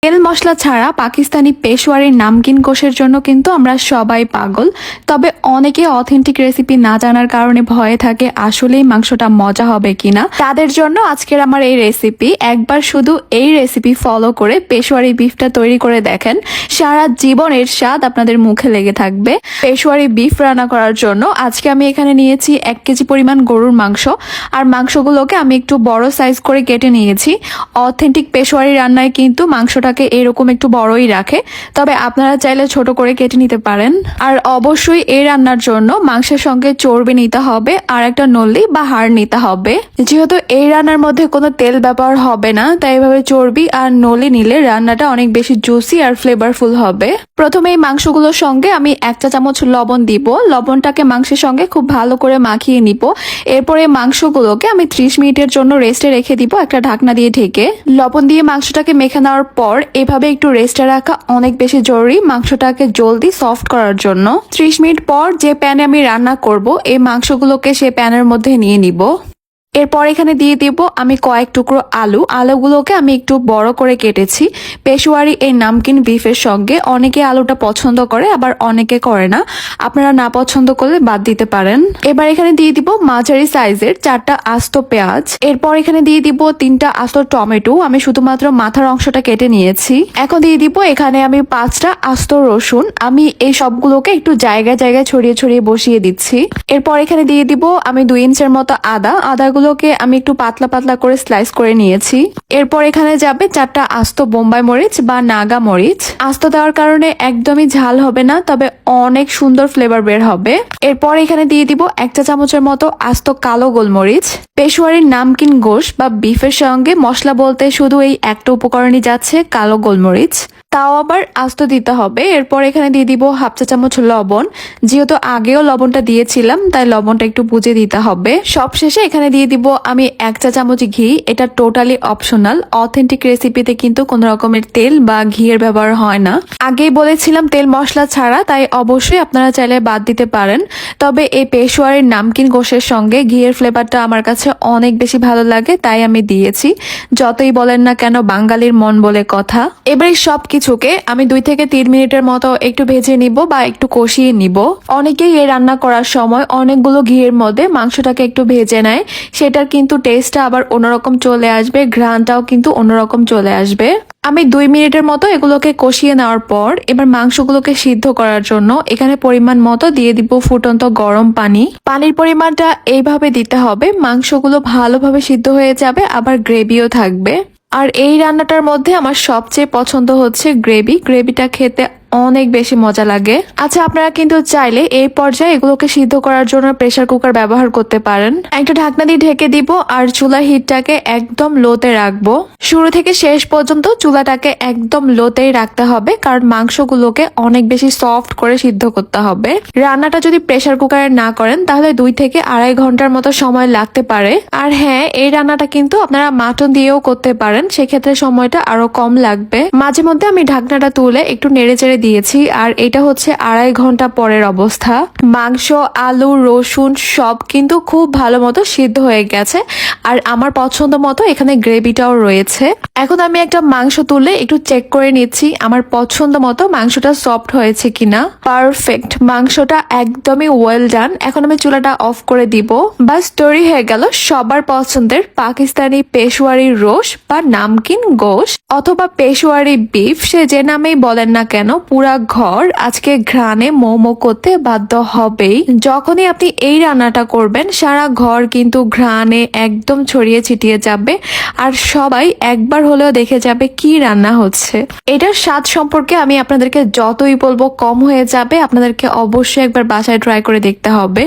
তেল মশলা ছাড়া পাকিস্তানি পেশোয়ারি নামকিন গোশের জন্য কিন্তু আমরা সবাই পাগল। তবে অনেকে অথেন্টিক রেসিপি না জানার কারণে ভয়ে থাকে আসলেই মাংসটা মজা হবে কিনা। তাদের জন্য আজকের আমার এই রেসিপি। একবার শুধু এই রেসিপি ফলো করে পেশোয়ারি বিফটা তৈরি করে দেখেন, সারা জীবন এর স্বাদ আপনাদের মুখে লেগে থাকবে। পেশোয়ারি বিফ রান্না করার জন্য আজকে আমি এখানে নিয়েছি 1 কেজি পরিমাণ গরুর মাংস। আর মাংসগুলোকে আমি একটু বড় সাইজ করে কেটে নিয়েছি। অথেন্টিক পেশোয়ারি রান্নায় কিন্তু মাংসটাকে এরকম একটু বড়ই রাখে, তবে আপনারা চাইলে ছোট করে কেটে নিতে পারেন। আর অবশ্যই এই রান্নার জন্য মাংসের সঙ্গে চর্বি নিতে হবে আর একটা নলি বা হাড় নিতে হবে। যেহেতু এই রান্নার মধ্যে কোনো তেল ব্যবহার হবে না, তাই এভাবে চর্বি আর নলি নিলে রান্নাটা অনেক বেশি জুসি আর ফ্লেভারফুল হবে। প্রথমে এই মাংসগুলোর সঙ্গে আমি 1 চা চামচ লবণ দিব। লবণটাকে মাংসের সঙ্গে খুব ভালো করে মাখিয়ে নিব। এরপরে মাংসগুলোকে আমি 30 মিনিটের জন্য রেস্টে রেখে দিব একটা ঢাকনা দিয়ে ঢেকে। লবণ দিয়ে মাংসটাকে মেখে নেওয়ার পর এভাবে একটু রেস্টে রাখা অনেক বেশি জরুরি মাংসটাকে জলদি সফট করার জন্য। 30 মিনিট পর যে প্যানে আমি রান্না করব, এই মাংসগুলোকে সে প্যানের মধ্যে নিয়ে নিব। এরপর এখানে দিয়ে দিব আমি কয়েক টুকরো আলু। আলুগুলোকে আমি একটু বড় করে কেটেছি। পেশোয়ারি এই নামকিন বিফের সঙ্গে অনেকে আলুটা পছন্দ করে, আবার অনেকে করে না। আপনারা না পছন্দ করলে বাদ দিতে পারেন। এবার এখানে দিয়ে দিব মাঝারি সাইজের 4টা আস্ত পেঁয়াজ। এরপর এখানে দিয়ে দিব 3টা আস্ত টমেটো। আমি শুধুমাত্র মাথার অংশটা কেটে নিয়েছি। এখন দিয়ে দিব এখানে আমি 5টা আস্ত রসুন। আমি এই সবগুলোকে একটু জায়গায় জায়গায় ছড়িয়ে ছড়িয়ে বসিয়ে দিচ্ছি। এরপর এখানে দিয়ে দিব আমি 2 ইঞ্চের মতো আদাগুলোকে আমি একটু পাতলা পাতলা করে স্লাইস করে নিয়েছি। এরপর এখানে যাবে 4টা আস্ত বোম্বাই মরিচ বা নাগা মরিচ। আস্ত দেওয়ার কারণে একদমই ঝাল হবে না, তবে অনেক সুন্দর ফ্লেভার বের হবে। এরপর এখানে দিয়ে দিব 1 চা চামচের মতো আস্ত কালো গোলমরিচ। পেশোয়ারির নামকিন গোশ বা বিফের সঙ্গে মশলা বলতে শুধু এই একটা উপকরণই যাচ্ছে, কালো গোলমরিচ, তাও আবার আস্ত দিতে হবে। এরপর এখানে দিয়ে দিব 1/2 চা চামচ লবণ। যেহেতু আগেও লবণটা দিয়েছিলাম, তাই লবণটা একটু বুঝে দিতে হবে। সবশেষে এখানে দিয়ে দিব আমি 1 চা চামচ ঘি। এটা টোটালি অপশনাল। অথেন্টিক রেসিপিতে কিন্তু কোনো রকমের তেল বা ঘিয়ের ব্যবহার হয় না। আগেই বলেছিলাম তেল মশলা ছাড়া, তাই অবশ্যই আপনারা চাইলে বাদ দিতে পারেন। তবে এই পেশোয়ারির নামকিন গোশের সঙ্গে ঘিয়ের ফ্লেভারটা আমার কাছে অনেক বেশি ভালো লাগে, তাই আমি দিয়েছি। যতই বলেন না কেন, বাঙালির মন বলে কথা। এবারে সব কিছুকে আমি 2 থেকে 3 মিনিটের মতো একটু ভেজে নিব বা একটু কষিয়ে নিব। অনেকেই এই রান্না করার সময় অনেকগুলো ঘিয়ের মধ্যে মাংসটাকে একটু ভেজে নেয়। সেটার কিন্তু টেস্টটা আবার অন্যরকম চলে আসবে, ঘ্রাণটাও কিন্তু অন্যরকম চলে আসবে। আমি 2 মিনিটের মতো এগুলোকে কষিয়ে নেওয়ার পর এবার মাংসগুলোকে সিদ্ধ করার জন্য এখানে পরিমাণ মতো দিয়ে দিব ফুটন্ত গরম পানি। পানির পরিমাণটা এইভাবে দিতে হবে, মাংসগুলো ভালোভাবে সিদ্ধ হয়ে যাবে, আবার গ্রেভিও থাকবে। আর এই রান্নাটার মধ্যে আমার সবচেয়ে পছন্দ হচ্ছে গ্রেভিটা খেতে অনেক বেশি মজা লাগে। আচ্ছা, আপনারা কিন্তু চাইলে এই পর্যায়ে এগুলোকে সিদ্ধ করার জন্য প্রেসার কুকার ব্যবহার করতে পারেন। একটা ঢাকনা দিয়ে ঢেকে দিব আর চুলার হিটটাকে একদম লোতে রাখবো। শুরু থেকে শেষ পর্যন্ত চুলাটাকে একদম লোতেই রাখতে হবে, কারণ মাংসগুলোকে অনেক বেশি সফট করে সিদ্ধ করতে হবে। রান্নাটা যদি প্রেসার কুকারে না করেন তাহলে 2 থেকে 2.5 ঘন্টার মতো সময় লাগতে পারে। আর হ্যাঁ, এই রান্নাটা কিন্তু আপনারা মাটন দিয়েও করতে পারেন, সেক্ষেত্রে সময়টা আরো কম লাগবে। মাঝে মধ্যে আমি ঢাকনাটা তুলে একটু নেড়েচেড়ে দিয়েছি। আর এটা হচ্ছে 2.5 ঘন্টা পরের অবস্থা। মাংস, আলু, রসুন সব কিন্তু খুব ভালো মতো সিদ্ধ হয়ে গেছে। আর আমার পছন্দ মতো এখানে গ্রেভিটাও রয়েছে। এখন আমি একটা মাংস তুলে একটু চেক করে নিচ্ছি আমার পছন্দ মতো মাংসটা সফট হয়েছে কিনা। পারফেক্ট, মাংসটা একদমই ওয়েল ডান। এখন আমি চুলাটা অফ করে দিব। বাস, তৈরি হয়ে গেল সবার পছন্দের পাকিস্তানি পেশোয়ারি রোস্ট বা নামকিন গোশ অথবা পেশোয়ারি বিফ। সে যে নামেই বলেন না কেন, পুরা ঘর আজকে ঘ্রাণে মোমো করতে বাধ্য হবেই। যখনই আপনি এই রান্নাটা করবেন, সারা ঘর কিন্তু ঘ্রাণে একদম ছড়িয়ে ছিটিয়ে যাবে। আর সবাই একবার হলেও দেখে যাবে কি রান্না হচ্ছে। এটার স্বাদ সম্পর্কে আমি আপনাদেরকে যতই বলবো কম হয়ে যাবে। আপনাদেরকে অবশ্যই একবার বাসায় ট্রাই করে দেখতে হবে।